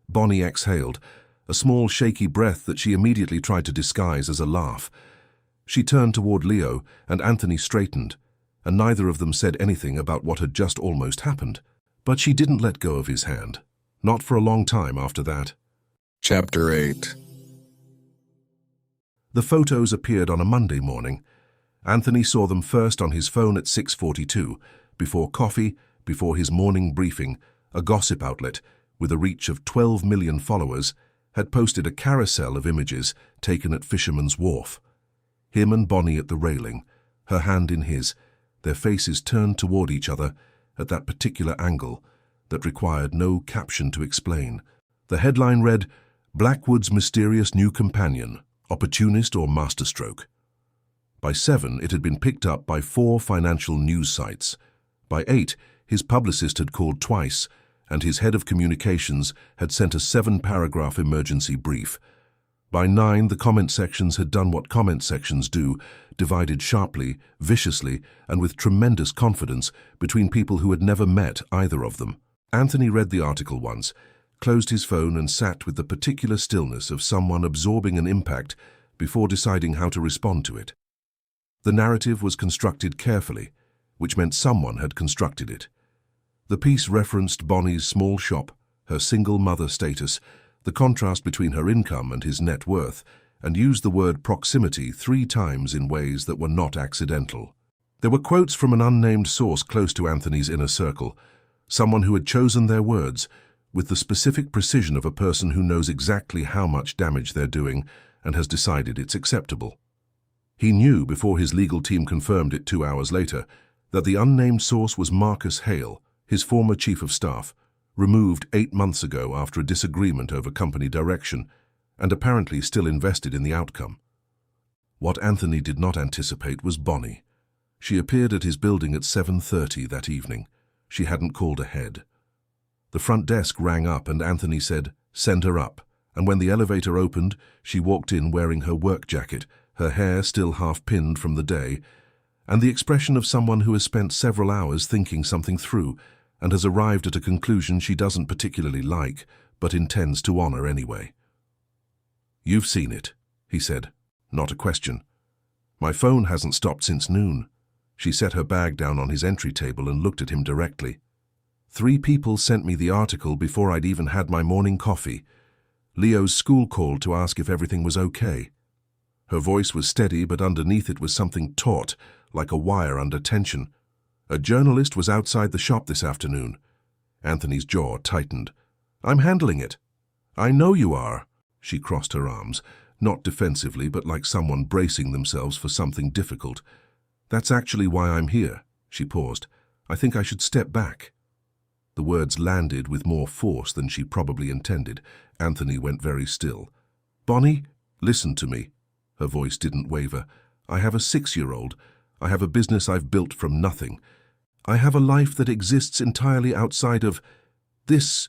Speaker 1: Bonnie exhaled, a small shaky breath that she immediately tried to disguise as a laugh. She turned toward Leo, and Anthony straightened, and neither of them said anything about what had just almost happened. But she didn't let go of his hand. Not for a long time after that.
Speaker 3: Chapter 8.
Speaker 1: The photos appeared on a Monday morning. Anthony saw them first on his phone at 6:42, before coffee, before his morning briefing. A gossip outlet, with a reach of 12 million followers, had posted a carousel of images taken at Fisherman's Wharf. Him and Bonnie at the railing, her hand in his, their faces turned toward each other at that particular angle that required no caption to explain. The headline read, "Blackwood's mysterious new companion, opportunist or masterstroke." By 7, it had been picked up by 4 financial news sites. By 8, his publicist had called twice, and his head of communications had sent a 7-paragraph emergency brief. By 9, the comment sections had done what comment sections do, divided sharply, viciously, and with tremendous confidence between people who had never met either of them. Anthony read the article once, closed his phone and sat with the particular stillness of someone absorbing an impact before deciding how to respond to it. The narrative was constructed carefully, which meant someone had constructed it. The piece referenced Bonnie's small shop, her single mother status, the contrast between her income and his net worth, and used the word proximity 3 times in ways that were not accidental. There were quotes from an unnamed source close to Anthony's inner circle, someone who had chosen their words with the specific precision of a person who knows exactly how much damage they're doing and has decided it's acceptable. He knew, before his legal team confirmed it 2 hours later, that the unnamed source was Marcus Hale, his former chief of staff, removed 8 months ago after a disagreement over company direction, and apparently still invested in the outcome. What Anthony did not anticipate was Bonnie. She appeared at his building at 7:30 that evening. She hadn't called ahead. The front desk rang up and Anthony said, "Send her up," and when the elevator opened, she walked in wearing her work jacket, her hair still half-pinned from the day, and the expression of someone who has spent several hours thinking something through and has arrived at a conclusion she doesn't particularly like, but intends to honor anyway. "You've seen it," he said, not a question. "My phone hasn't stopped since noon." She set her bag down on his entry table and looked at him directly. 3 people sent me the article before I'd even had my morning coffee. Leo's school called to ask if everything was okay. Her voice was steady, but underneath it was something taut, like a wire under tension. "A journalist was outside the shop this afternoon." Anthony's jaw tightened. "I'm handling it." "I know you are." She crossed her arms, not defensively, but like someone bracing themselves for something difficult. "That's actually why I'm here." She paused. "I think I should step back." The words landed with more force than she probably intended. Anthony went very still. "Bonnie, listen to me." Her voice didn't waver. "I have a 6-year-old. I have a business I've built from nothing. I have a life that exists entirely outside of this."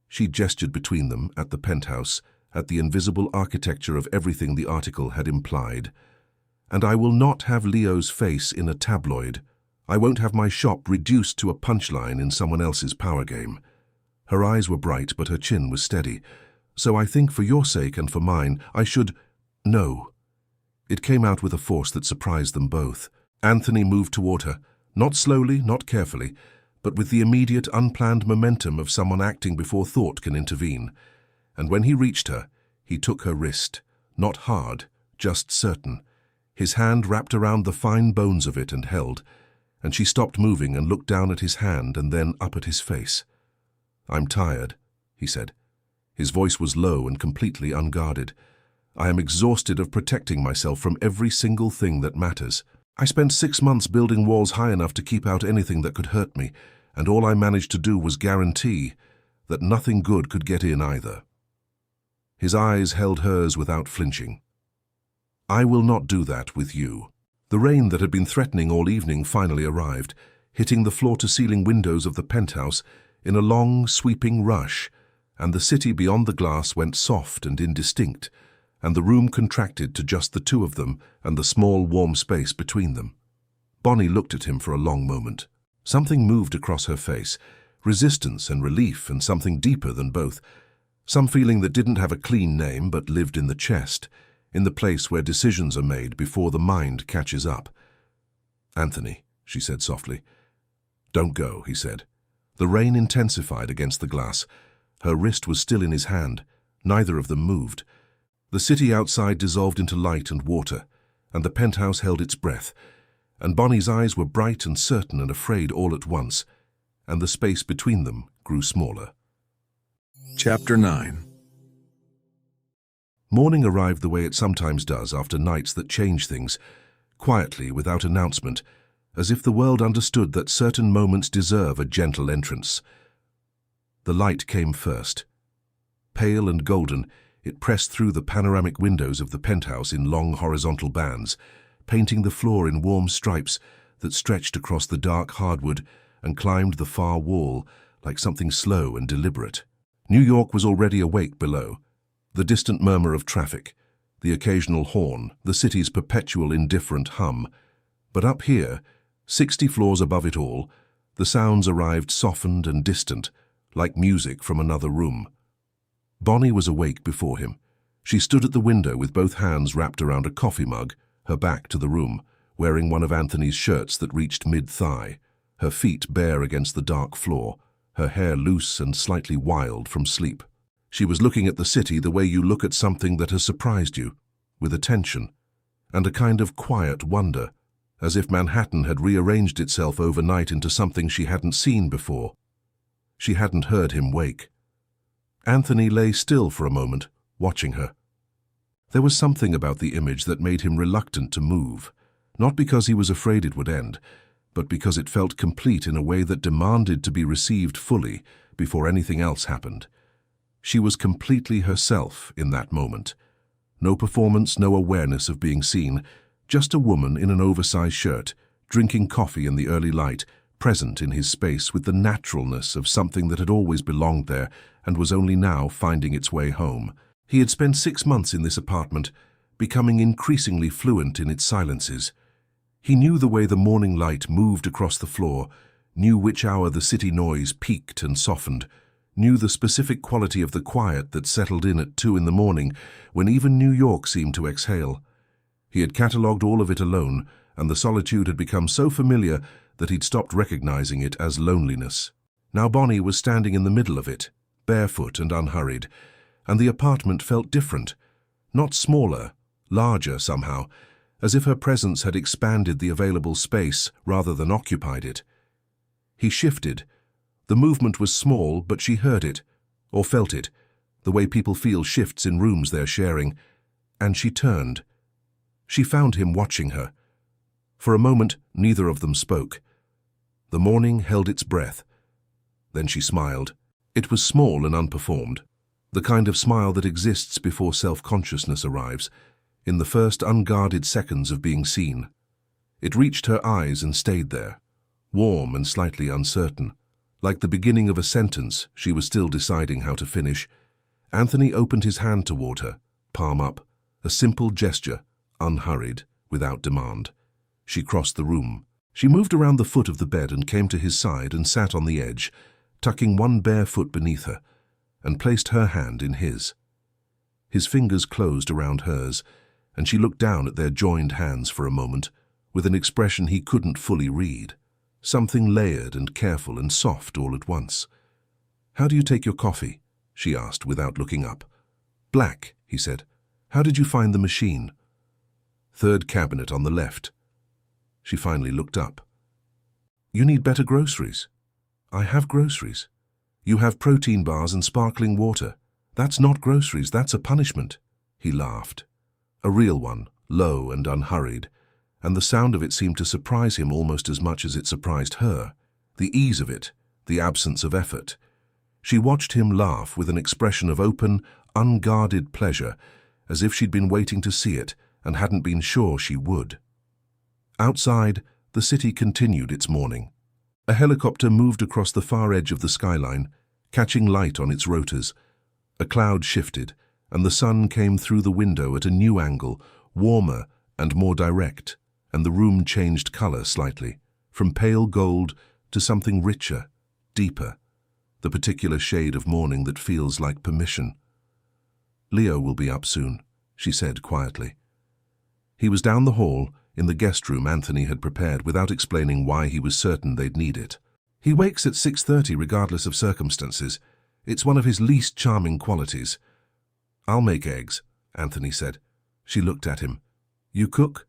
Speaker 1: She gestured between them, at the penthouse, at the invisible architecture of everything the article had implied. "And I will not have Leo's face in a tabloid. I won't have my shop reduced to a punchline in someone else's power game." Her eyes were bright, but her chin was steady. "So I think for your sake and for mine, I should—" "No." It came out with a force that surprised them both. Anthony moved toward her, not slowly, not carefully, but with the immediate, unplanned momentum of someone acting before thought can intervene. And when he reached her, he took her wrist, not hard, just certain. His hand wrapped around the fine bones of it and held, and she stopped moving and looked down at his hand and then up at his face. "I'm tired," he said. His voice was low and completely unguarded. "I am exhausted of protecting myself from every single thing that matters. I spent 6 months building walls high enough to keep out anything that could hurt me, and all I managed to do was guarantee that nothing good could get in either." His eyes held hers without flinching. "I will not do that with you." The rain that had been threatening all evening finally arrived, hitting the floor-to-ceiling windows of the penthouse, in a long, sweeping rush, and the city beyond the glass went soft and indistinct, and the room contracted to just the two of them and the small, warm space between them. Bonnie looked at him for a long moment. Something moved across her face, resistance and relief and something deeper than both, some feeling that didn't have a clean name but lived in the chest, in the place where decisions are made before the mind catches up. "Anthony," she said softly. "Don't go," he said. The rain intensified against the glass. Her wrist was still in his hand. Neither of them moved. The city outside dissolved into light and water, and the penthouse held its breath, and Bonnie's eyes were bright and certain and afraid all at once, and the space between them grew smaller.
Speaker 3: Chapter 9.
Speaker 1: Morning arrived the way it sometimes does after nights that change things, quietly, without announcement, as if the world understood that certain moments deserve a gentle entrance. The light came first. Pale and golden, it pressed through the panoramic windows of the penthouse in long horizontal bands, painting the floor in warm stripes that stretched across the dark hardwood and climbed the far wall like something slow and deliberate. New York was already awake below. The distant murmur of traffic, the occasional horn, the city's perpetual indifferent hum. But up here, 60 floors above it all, the sounds arrived softened and distant, like music from another room. Bonnie was awake before him. She stood at the window with both hands wrapped around a coffee mug, her back to the room, wearing one of Anthony's shirts that reached mid-thigh, her feet bare against the dark floor, her hair loose and slightly wild from sleep. She was looking at the city the way you look at something that has surprised you, with attention, and a kind of quiet wonder, as if Manhattan had rearranged itself overnight into something she hadn't seen before. She hadn't heard him wake. Anthony lay still for a moment, watching her. There was something about the image that made him reluctant to move, not because he was afraid it would end, but because it felt complete in a way that demanded to be received fully before anything else happened. She was completely herself in that moment. No performance, no awareness of being seen, just a woman in an oversized shirt, drinking coffee in the early light, present in his space with the naturalness of something that had always belonged there and was only now finding its way home. He had spent 6 months in this apartment, becoming increasingly fluent in its silences. He knew the way the morning light moved across the floor, knew which hour the city noise peaked and softened, knew the specific quality of the quiet that settled in at 2 in the morning, when even New York seemed to exhale. He had catalogued all of it alone, and the solitude had become so familiar that he'd stopped recognizing it as loneliness. Now Bonnie was standing in the middle of it, barefoot and unhurried, and the apartment felt different, not smaller, larger somehow, as if her presence had expanded the available space rather than occupied it. He shifted. The movement was small, but she heard it, or felt it, the way people feel shifts in rooms they're sharing, and she turned. She found him watching her. For a moment, neither of them spoke. The morning held its breath. Then she smiled. It was small and unperformed, the kind of smile that exists before self-consciousness arrives, in the first unguarded seconds of being seen. It reached her eyes and stayed there, warm and slightly uncertain. Like the beginning of a sentence she was still deciding how to finish. Anthony opened his hand toward her, palm up, a simple gesture, unhurried, without demand. She crossed the room. She moved around the foot of the bed and came to his side and sat on the edge, tucking one bare foot beneath her, and placed her hand in his. His fingers closed around hers, and she looked down at their joined hands for a moment, with an expression he couldn't fully read, something layered and careful and soft all at once. "How do you take your coffee?" she asked without looking up. "Black," he said. "How did you find the machine?" "Third cabinet on the left." She finally looked up. "You need better groceries." "I have groceries." "You have protein bars and sparkling water." "That's not groceries, that's a punishment." He laughed. A real one, low and unhurried, and the sound of it seemed to surprise him almost as much as it surprised her. The ease of it, the absence of effort. She watched him laugh with an expression of open, unguarded pleasure, as if she'd been waiting to see it and hadn't been sure she would. Outside, the city continued its morning. A helicopter moved across the far edge of the skyline, catching light on its rotors. A cloud shifted, and the sun came through the window at a new angle, warmer and more direct, and the room changed color slightly, from pale gold to something richer, deeper, the particular shade of morning that feels like permission. "Leo will be up soon," she said quietly. He was down the hall, in the guest room Anthony had prepared without explaining why he was certain they'd need it. "He wakes at 6:30 regardless of circumstances. It's one of his least charming qualities." "I'll make eggs," Anthony said. She looked at him. "You cook?"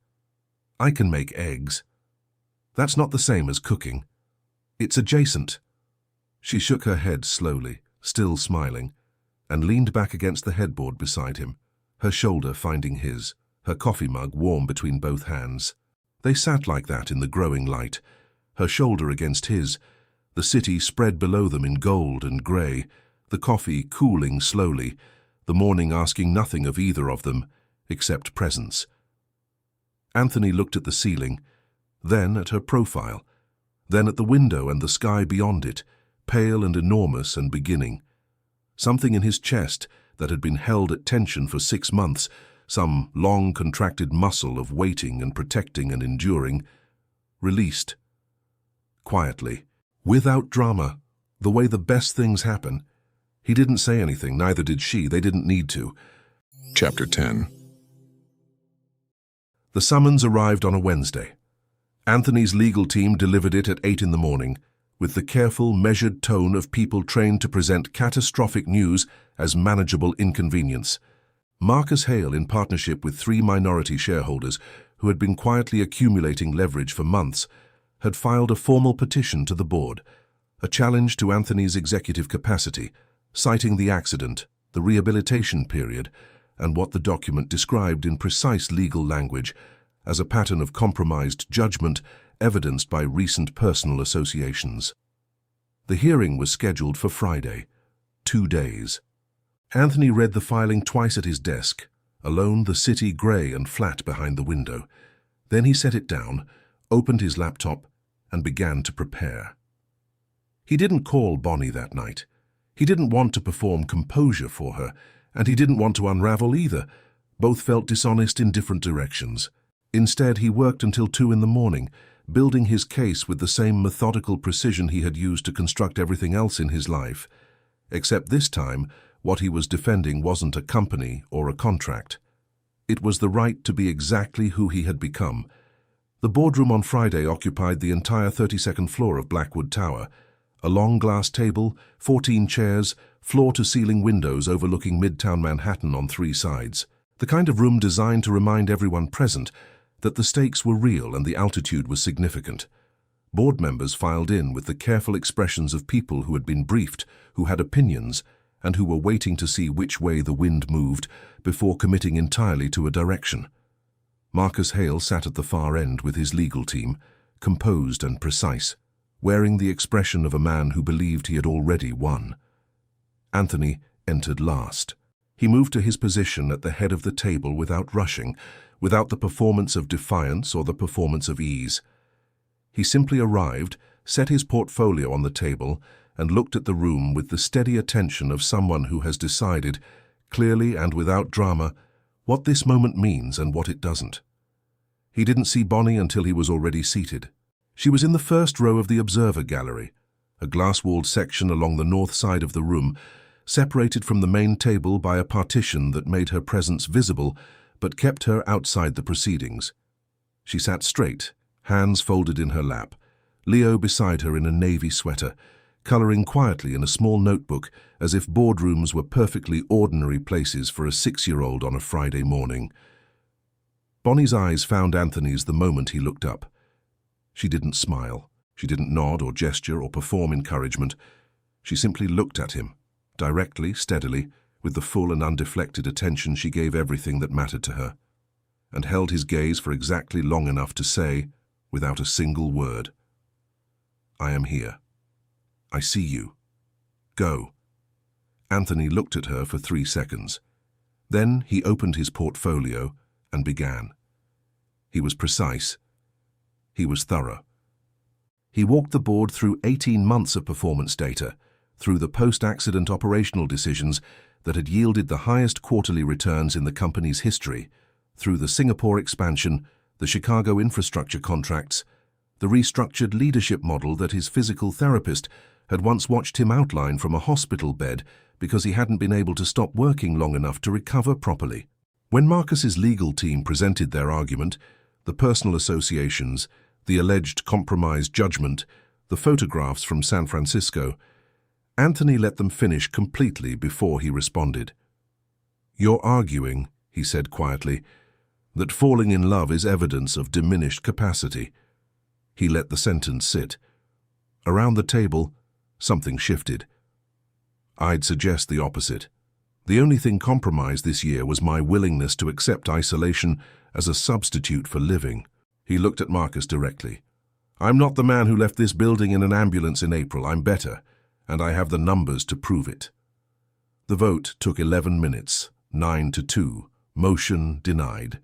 Speaker 1: "I can make eggs." "That's not the same as cooking." "It's adjacent." She shook her head slowly, still smiling, and leaned back against the headboard beside him, her shoulder finding his, her coffee mug warm between both hands. They sat like that in the growing light, her shoulder against his, the city spread below them in gold and grey, the coffee cooling slowly, the morning asking nothing of either of them except presence. Anthony looked at the ceiling, then at her profile, then at the window and the sky beyond it, pale and enormous and beginning. Something in his chest that had been held at tension for 6 months, some long contracted muscle of waiting and protecting and enduring, released. Quietly, without drama, the way the best things happen. He didn't say anything, neither did she, they didn't need to.
Speaker 3: Chapter 10.
Speaker 1: The summons arrived on a Wednesday. Anthony's legal team delivered it at 8 in the morning, with the careful, measured tone of people trained to present catastrophic news as manageable inconvenience. Marcus Hale, in partnership with 3 minority shareholders who had been quietly accumulating leverage for months, had filed a formal petition to the board, a challenge to Anthony's executive capacity, citing the accident, the rehabilitation period, and what the document described in precise legal language as a pattern of compromised judgment evidenced by recent personal associations. The hearing was scheduled for Friday, 2 days. Anthony read the filing twice at his desk, alone, the city grey and flat behind the window. Then he set it down, opened his laptop, and began to prepare. He didn't call Bonnie that night. He didn't want to perform composure for her, and he didn't want to unravel either. Both felt dishonest in different directions. Instead, he worked until 2 in the morning, building his case with the same methodical precision he had used to construct everything else in his life. Except this time, what he was defending wasn't a company or a contract. It was the right to be exactly who he had become. The boardroom on Friday occupied the entire 32nd floor of Blackwood Tower. A long glass table, 14 chairs, floor-to-ceiling windows overlooking Midtown Manhattan on 3 sides. The kind of room designed to remind everyone present that the stakes were real and the altitude was significant. Board members filed in with the careful expressions of people who had been briefed, who had opinions, and who were waiting to see which way the wind moved before committing entirely to a direction. Marcus Hale sat at the far end with his legal team, composed and precise, wearing the expression of a man who believed he had already won. Anthony entered last. He moved to his position at the head of the table without rushing, without the performance of defiance or the performance of ease. He simply arrived, set his portfolio on the table, and looked at the room with the steady attention of someone who has decided, clearly and without drama, what this moment means and what it doesn't. He didn't see Bonnie until he was already seated. She was in the first row of the observer gallery, a glass-walled section along the north side of the room, separated from the main table by a partition that made her presence visible but kept her outside the proceedings. She sat straight, hands folded in her lap, Leo beside her in a navy sweater, coloring quietly in a small notebook as if boardrooms were perfectly ordinary places for a 6-year-old on a Friday morning. Bonnie's eyes found Anthony's the moment he looked up. She didn't smile. She didn't nod or gesture or perform encouragement. She simply looked at him, directly, steadily, with the full and undeflected attention she gave everything that mattered to her, and held his gaze for exactly long enough to say, without a single word, "I am here. I see you. Go." Anthony looked at her for 3 seconds. Then he opened his portfolio and began. He was precise. He was thorough. He walked the board through 18 months of performance data, through the post-accident operational decisions that had yielded the highest quarterly returns in the company's history, through the Singapore expansion, the Chicago infrastructure contracts, the restructured leadership model that his physical therapist had once watched him outline from a hospital bed because he hadn't been able to stop working long enough to recover properly. When Marcus's legal team presented their argument, the personal associations, the alleged compromised judgment, the photographs from San Francisco, Anthony let them finish completely before he responded. "You're arguing," he said quietly, "that falling in love is evidence of diminished capacity." He let the sentence sit. Around the table, something shifted. "I'd suggest the opposite. The only thing compromised this year was my willingness to accept isolation as a substitute for living." He looked at Marcus directly. "I'm not the man who left this building in an ambulance in April. I'm better, and I have the numbers to prove it." The vote took 11 minutes, 9-2, motion denied.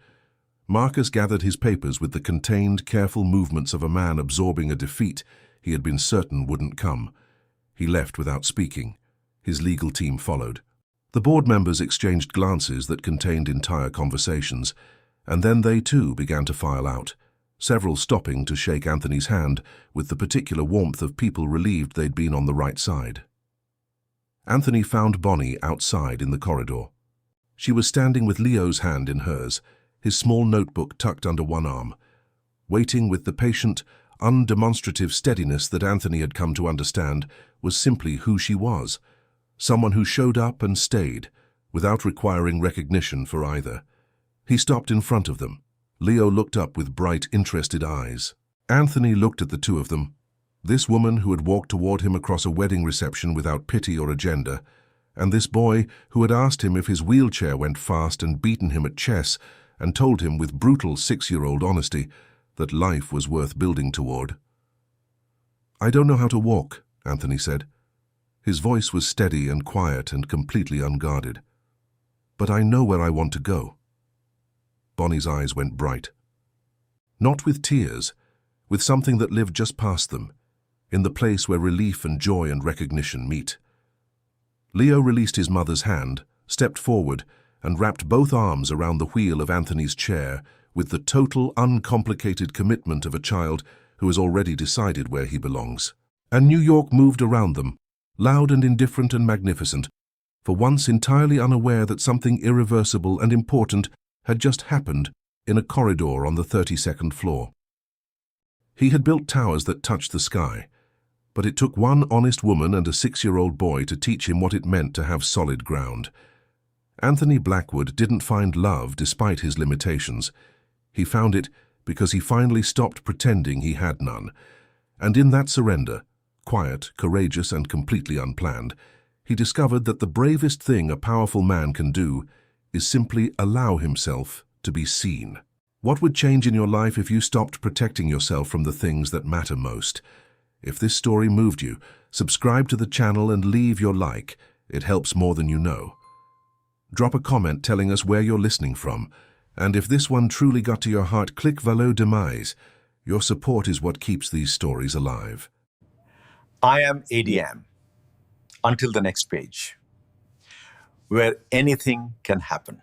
Speaker 1: Marcus gathered his papers with the contained, careful movements of a man absorbing a defeat he had been certain wouldn't come. He left without speaking. His legal team followed. The board members exchanged glances that contained entire conversations, and then they too began to file out, several stopping to shake Anthony's hand with the particular warmth of people relieved they'd been on the right side. Anthony found Bonnie outside in the corridor. She was standing with Leo's hand in hers, his small notebook tucked under one arm, waiting with the patient, undemonstrative steadiness that Anthony had come to understand was simply who she was, someone who showed up and stayed, without requiring recognition for either. He stopped in front of them. Leo looked up with bright, interested eyes. Anthony looked at the two of them, this woman who had walked toward him across a wedding reception without pity or agenda, and this boy who had asked him if his wheelchair went fast and beaten him at chess and told him with brutal 6-year-old honesty that life was worth building toward. "I don't know how to walk," Anthony said. His voice was steady and quiet and completely unguarded. "But I know where I want to go." Bonnie's eyes went bright. Not with tears, with something that lived just past them, in the place where relief and joy and recognition meet. Leo released his mother's hand, stepped forward, and wrapped both arms around the wheel of Anthony's chair with the total, uncomplicated commitment of a child who has already decided where he belongs. And New York moved around them, loud and indifferent and magnificent, for once entirely unaware that something irreversible and important had just happened in a corridor on the 32nd floor. He had built towers that touched the sky, but it took one honest woman and a 6-year-old boy to teach him what it meant to have solid ground. Anthony Blackwood didn't find love despite his limitations. He found it because he finally stopped pretending he had none. And in that surrender, quiet, courageous, and completely unplanned, he discovered that the bravest thing a powerful man can do is simply allow himself to be seen. What would change in your life if you stopped protecting yourself from the things that matter most? If this story moved you, subscribe to the channel and leave your like. It helps more than you know. Drop a comment telling us where you're listening from. And if this one truly got to your heart, click Valo Demise. Your support is what keeps these stories alive.
Speaker 2: I am ADM. Until the next page, where anything can happen.